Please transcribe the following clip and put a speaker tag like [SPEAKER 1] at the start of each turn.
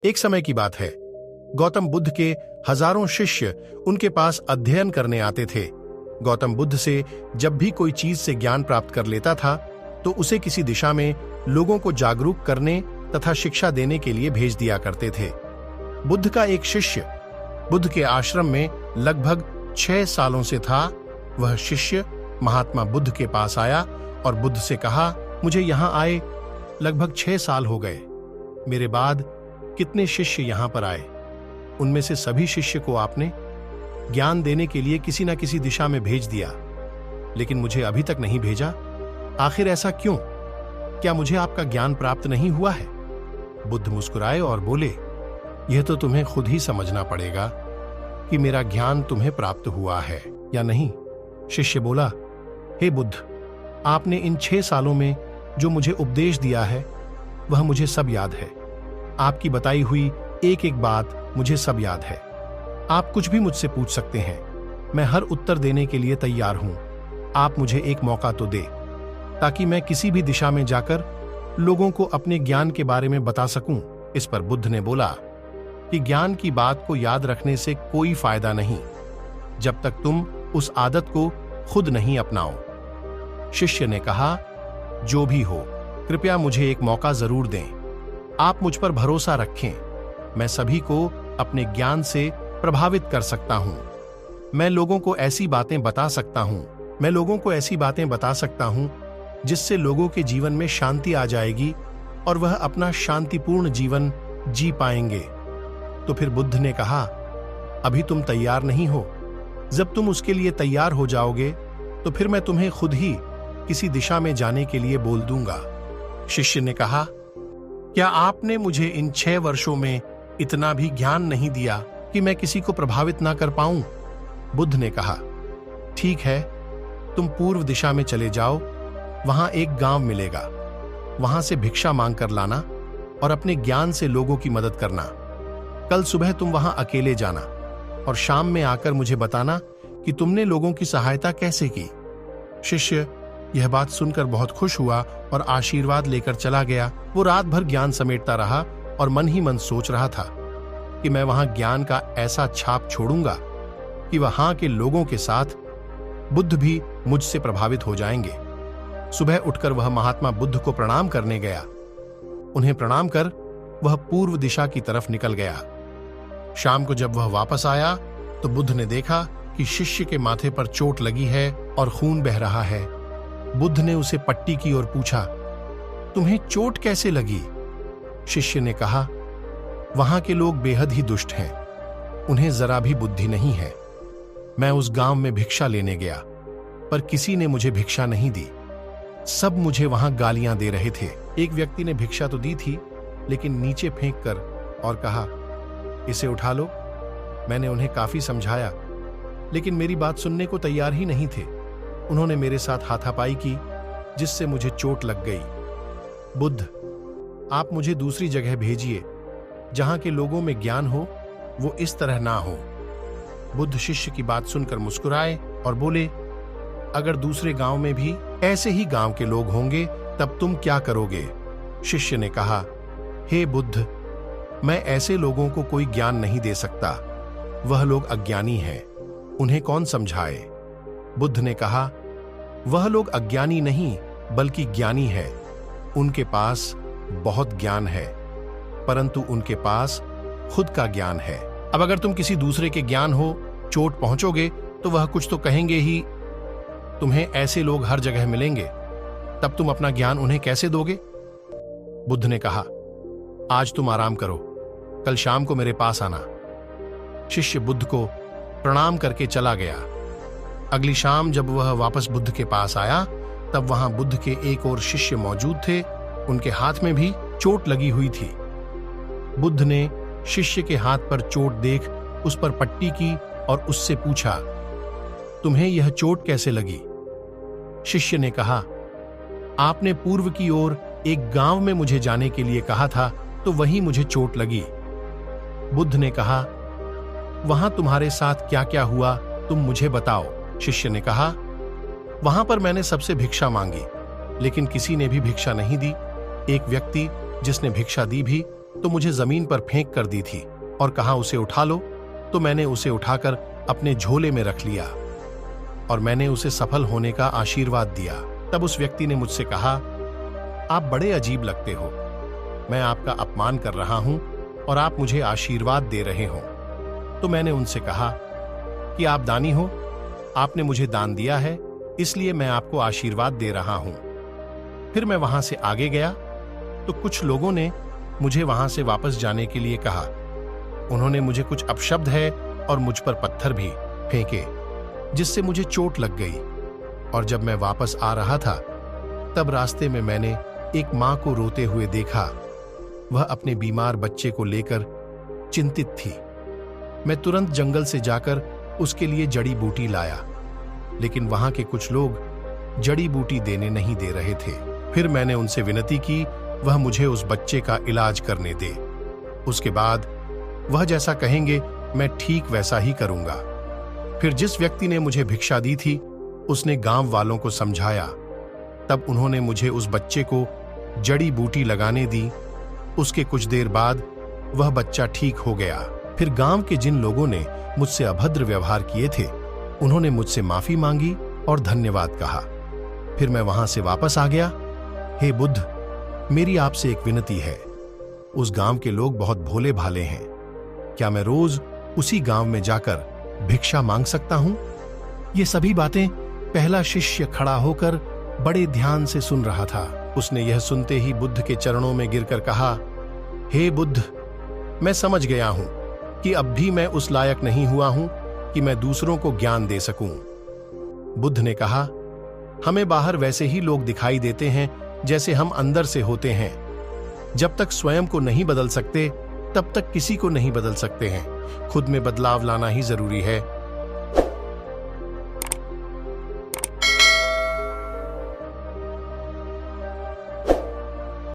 [SPEAKER 1] एक समय की बात है, गौतम बुद्ध के हजारों शिष्य उनके पास अध्ययन करने आते थे। गौतम बुद्ध से जब भी कोई चीज से ज्ञान प्राप्त कर लेता था तो उसे किसी दिशा में लोगों को जागरूक करने तथा शिक्षा देने के लिए भेज दिया करते थे। बुद्ध का एक शिष्य बुद्ध के आश्रम में लगभग 6 सालों से था। वह शिष्य महात्मा बुद्ध के पास आया और बुद्ध से कहा, मुझे यहाँ आए लगभग 6 साल हो गए। मेरे बाद कितने शिष्य यहाँ पर आए, उनमें से सभी शिष्य को आपने ज्ञान देने के लिए किसी न किसी दिशा में भेज दिया, लेकिन मुझे अभी तक नहीं भेजा। आखिर ऐसा क्यों? क्या मुझे आपका ज्ञान प्राप्त नहीं हुआ है? बुद्ध मुस्कुराए और बोले, यह तो तुम्हें खुद ही समझना पड़ेगा कि मेरा ज्ञान तुम्हें प्राप्त हुआ है या नहीं। शिष्य बोला, हे बुद्ध, आपने इन 6 सालों में जो मुझे उपदेश दिया है वह मुझे सब याद है। आपकी बताई हुई एक एक बात मुझे सब याद है। आप कुछ भी मुझसे पूछ सकते हैं, मैं हर उत्तर देने के लिए तैयार हूं। आप मुझे एक मौका तो दे ताकि मैं किसी भी दिशा में जाकर लोगों को अपने ज्ञान के बारे में बता सकूं। इस पर बुद्ध ने बोला कि ज्ञान की बात को याद रखने से कोई फायदा नहीं जब तक तुम उस आदत को खुद नहीं अपनाओ। शिष्य ने कहा, जो भी हो, कृपया मुझे एक मौका जरूर दें। आप मुझ पर भरोसा रखें, मैं सभी को अपने ज्ञान से प्रभावित कर सकता हूं। मैं लोगों को ऐसी बातें बता सकता हूं जिससे लोगों के जीवन में शांति आ जाएगी और वह अपना शांतिपूर्ण जीवन जी पाएंगे। तो फिर बुद्ध ने कहा, अभी तुम तैयार नहीं हो। जब तुम उसके लिए तैयार हो जाओगे तो फिर मैं तुम्हें खुद ही किसी दिशा में जाने के लिए बोल दूंगा। शिष्य ने कहा, क्या आपने मुझे इन 6 वर्षों में इतना भी ज्ञान नहीं दिया कि मैं किसी को प्रभावित ना कर पाऊं? बुद्ध ने कहा, ठीक है, तुम पूर्व दिशा में चले जाओ, वहां एक गांव मिलेगा। वहां से भिक्षा मांग कर लाना और अपने ज्ञान से लोगों की मदद करना। कल सुबह तुम वहां अकेले जाना और शाम में आकर मुझे बताना कि तुमने लोगों की सहायता कैसे की। शिष्य यह बात सुनकर बहुत खुश हुआ और आशीर्वाद लेकर चला गया। वो रात भर ज्ञान समेटता रहा और मन ही मन सोच रहा था कि मैं वहां ज्ञान का ऐसा छाप छोड़ूंगा कि वहां के लोगों के साथ बुद्ध भी मुझसे प्रभावित हो जाएंगे। सुबह उठकर वह महात्मा बुद्ध को प्रणाम करने गया। उन्हें प्रणाम कर वह पूर्व दिशा की तरफ निकल गया। शाम को जब वह वापस आया तो बुद्ध ने देखा कि शिष्य के माथे पर चोट लगी है और खून बह रहा है। बुद्ध ने उसे पट्टी की और पूछा, तुम्हें चोट कैसे लगी? शिष्य ने कहा, वहां के लोग बेहद ही दुष्ट हैं, उन्हें जरा भी बुद्धि नहीं है। मैं उस गांव में भिक्षा लेने गया पर किसी ने मुझे भिक्षा नहीं दी। सब मुझे वहां गालियां दे रहे थे। एक व्यक्ति ने भिक्षा तो दी थी लेकिन नीचे फेंक कर और कहा, इसे उठा लो। मैंने उन्हें काफी समझाया लेकिन मेरी बात सुनने को तैयार ही नहीं थे। उन्होंने मेरे साथ हाथापाई की जिससे मुझे चोट लग गई। बुद्ध, आप मुझे दूसरी जगह भेजिए जहां के लोगों में ज्ञान हो, वो इस तरह ना हो। बुद्ध शिष्य की बात सुनकर मुस्कुराए और बोले, अगर दूसरे गांव में भी ऐसे ही गांव के लोग होंगे तब तुम क्या करोगे? शिष्य ने कहा, हे बुद्ध, मैं ऐसे लोगों को कोई ज्ञान नहीं दे सकता। वह लोग अज्ञानी हैं, उन्हें कौन समझाए? बुद्ध ने कहा, वह लोग अज्ञानी नहीं बल्कि ज्ञानी है। उनके पास बहुत ज्ञान है परंतु उनके पास खुद का ज्ञान है। अब अगर तुम किसी दूसरे के ज्ञान हो चोट पहुंचोगे तो वह कुछ तो कहेंगे ही। तुम्हें ऐसे लोग हर जगह मिलेंगे, तब तुम अपना ज्ञान उन्हें कैसे दोगे? बुद्ध ने कहा, आज तुम आराम करो, कल शाम को मेरे पास आना। शिष्य बुद्ध को प्रणाम करके चला गया। अगली शाम जब वह वापस बुद्ध के पास आया तब वहां बुद्ध के एक और शिष्य मौजूद थे। उनके हाथ में भी चोट लगी हुई थी। बुद्ध ने शिष्य के हाथ पर चोट देख उस पर पट्टी की और उससे पूछा, तुम्हें यह चोट कैसे लगी? शिष्य ने कहा, आपने पूर्व की ओर एक गांव में मुझे जाने के लिए कहा था तो वहीं मुझे चोट लगी। बुद्ध ने कहा, वहां तुम्हारे साथ क्या क्या हुआ तुम मुझे बताओ। शिष्य ने कहा, वहां पर मैंने सबसे भिक्षा मांगी लेकिन किसी ने भी भिक्षा नहीं दी। एक व्यक्ति जिसने भिक्षा दी भी तो मुझे जमीन पर फेंक कर दी थी और कहा उसे उठा लो, तो मैंने उसे उठाकर अपने झोले में रख लिया और मैंने उसे सफल होने का आशीर्वाद दिया। तब उस व्यक्ति ने मुझसे कहा, आप बड़े अजीब लगते हो, मैं आपका अपमान कर रहा हूं और आप मुझे आशीर्वाद दे रहे हो। तो मैंने उनसे कहा कि आप दानी हो, आपने मुझे दान दिया है, इसलिए मैं आपको आशीर्वाद दे रहा हूं। फिर मैं वहां से आगे गया तो कुछ लोगों ने मुझे वहां से वापस जाने के लिए कहा। उन्होंने मुझे कुछ अपशब्द है और मुझ पर पत्थर भी फेंके, जिससे मुझे चोट लग गई। और जब मैं वापस आ रहा था तब रास्ते में मैंने एक मां को रोते हुए देखा। वह अपने बीमार बच्चे को लेकर चिंतित थी। मैं तुरंत जंगल से जाकर उसके लिए जड़ी बूटी लाया, लेकिन वहां के कुछ लोग जड़ी बूटी देने नहीं दे रहे थे। फिर मैंने उनसे विनती की वह मुझे उस बच्चे का इलाज करने दे। उसके बाद वह जैसा कहेंगे मैं ठीक वैसा ही करूंगा। फिर जिस व्यक्ति ने मुझे भिक्षा दी थी उसने गांव वालों को समझाया। तब उन्होंने मुझे उस बच्चे को जड़ी बूटी लगाने दी। उसके कुछ देर बाद वह बच्चा ठीक हो गया। फिर गांव के जिन लोगों ने मुझसे अभद्र व्यवहार किए थे उन्होंने मुझसे माफी मांगी और धन्यवाद कहा। फिर मैं वहां से वापस आ गया। हे बुद्ध, मेरी आपसे एक विनती है। उस गांव के लोग बहुत भोले भाले हैं, क्या मैं रोज उसी गांव में जाकर भिक्षा मांग सकता हूं? ये सभी बातें पहला शिष्य खड़ा होकर बड़े ध्यान से सुन रहा था। उसने यह सुनते ही बुद्ध के चरणों में गिरकर कहा, हे बुद्ध, मैं समझ गया हूं कि अब भी मैं उस लायक नहीं हुआ हूं कि मैं दूसरों को ज्ञान दे सकूं। बुद्ध ने कहा, हमें बाहर वैसे ही लोग दिखाई देते हैं जैसे हम अंदर से होते हैं। जब तक स्वयं को नहीं बदल सकते तब तक किसी को नहीं बदल सकते हैं। खुद में बदलाव लाना ही जरूरी है।